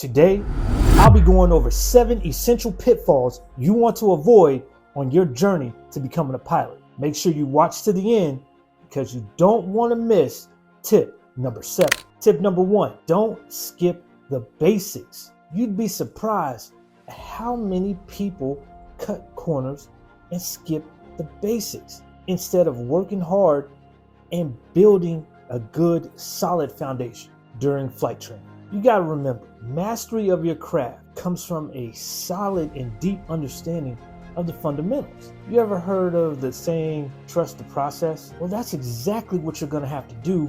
Today, I'll be going over 7 essential pitfalls you want to avoid on your journey to becoming a pilot. Make sure you watch to the end because you don't want to miss tip number 7. Tip number 1, don't skip the basics. You'd be surprised at how many people cut corners and skip the basics instead of working hard and building a good, solid foundation during flight training. You gotta remember, mastery of your craft comes from a solid and deep understanding of the fundamentals. You ever heard of the saying, trust the process? Well, that's exactly what you're gonna have to do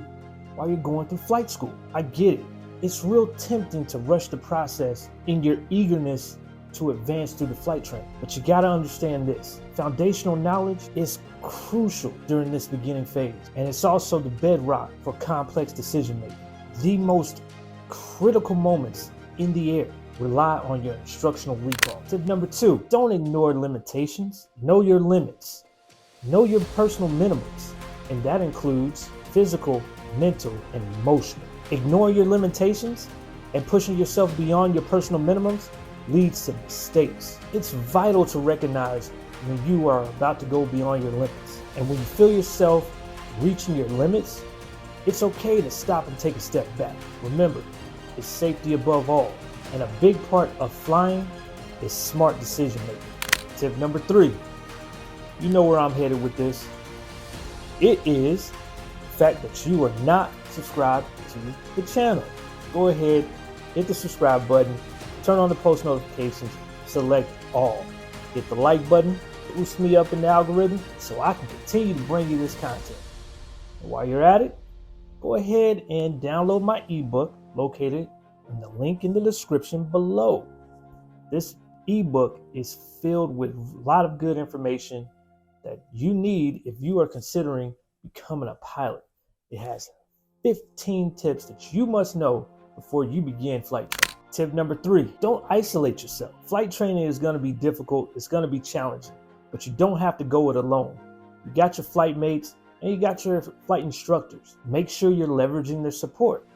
while you're going through flight school. I get it. It's real tempting to rush the process in your eagerness to advance through the flight training. But you gotta understand this. Foundational knowledge is crucial during this beginning phase, and it's also the bedrock for complex decision making. The most critical moments in the air rely on your instructional recall. Tip number 2, don't ignore limitations. Know your limits. Know your personal minimums, and that includes physical, mental, and emotional. Ignoring your limitations and pushing yourself beyond your personal minimums leads to mistakes. It's vital to recognize when you are about to go beyond your limits. And when you feel yourself reaching your limits, it's okay to stop and take a step back. Remember, it's safety above all. And a big part of flying is smart decision making. Tip number 3, you know where I'm headed with this. It is the fact that you are not subscribed to the channel. Go ahead, hit the subscribe button, turn on the post notifications, select all. Hit the like button, boost me up in the algorithm so I can continue to bring you this content. And while you're at it, go ahead and download my ebook located in the link in the description below. This ebook is filled with a lot of good information that you need if you are considering becoming a pilot. It has 15 tips that you must know before you begin flight training. Tip number 3, don't isolate yourself. Flight training is going to be difficult. It's going to be challenging, but you don't have to go it alone. You got your flight mates and you got your flight instructors. Make sure you're leveraging their support,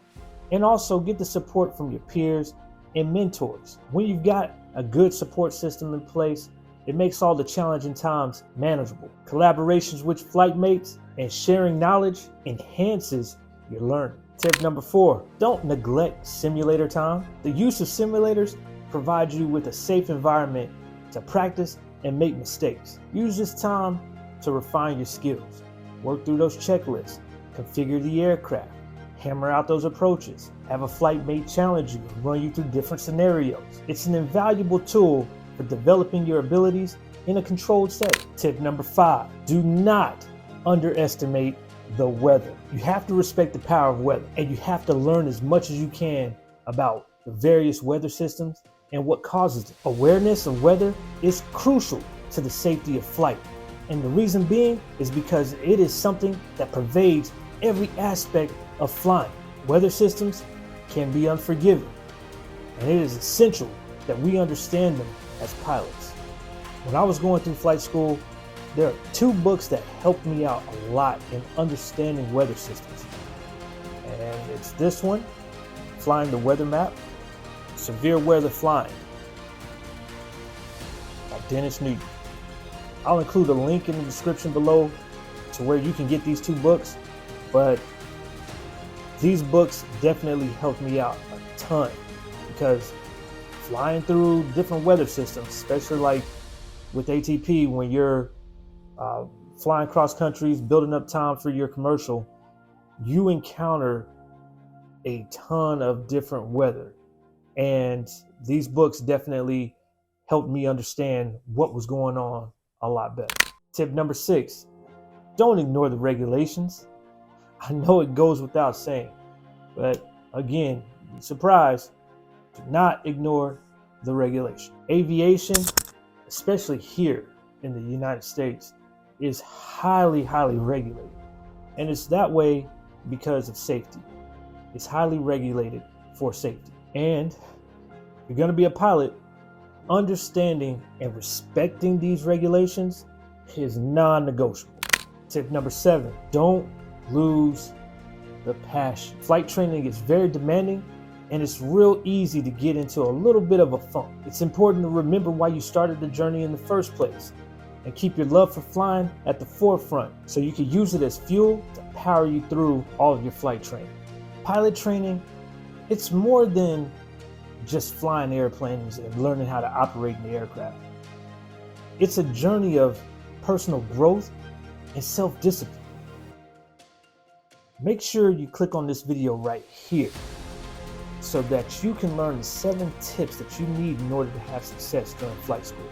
and also get the support from your peers and mentors. When you've got a good support system in place, it makes all the challenging times manageable. Collaborations with flight mates and sharing knowledge enhances your learning. Tip number 4, don't neglect simulator time. The use of simulators provides you with a safe environment to practice and make mistakes. Use this time to refine your skills. Work through those checklists, configure the aircraft, hammer out those approaches, have a flight mate challenge you and run you through different scenarios. It's an invaluable tool for developing your abilities in a controlled setting. Tip number 5, do not underestimate the weather. You have to respect the power of weather, and you have to learn as much as you can about the various weather systems and what causes it. Awareness of weather is crucial to the safety of flight. And the reason being is because it is something that pervades every aspect of flying. Weather systems can be unforgiving, and it is essential that we understand them as pilots. When I was going through flight school, there are 2 books that helped me out a lot in understanding weather systems. And it's this one, Flying the Weather Map, Severe Weather Flying, by Dennis Newton. I'll include a link in the description below to where you can get these 2 books, but these books definitely helped me out a ton, because flying through different weather systems, especially like with ATP, when you're flying cross countries, building up time for your commercial, you encounter a ton of different weather. And these books definitely helped me understand what was going on a lot better. Tip number 6, don't ignore the regulations. I know it goes without saying, but again, surprise, do not ignore the regulation. Aviation, especially here in the United States, is highly regulated. And it's that way because of safety. It's highly regulated for safety. And if you're going to be a pilot, understanding and respecting these regulations is non-negotiable. Tip number 7, don't lose the passion. Flight training is very demanding, and it's real easy to get into a little bit of a funk. It's important to remember why you started the journey in the first place and keep your love for flying at the forefront so you can use it as fuel to power you through all of your flight training. Pilot training, it's more than just flying airplanes and learning how to operate in the aircraft. It's a journey of personal growth and self-discipline. Make sure you click on this video right here so that you can learn the 7 tips that you need in order to have success during flight school.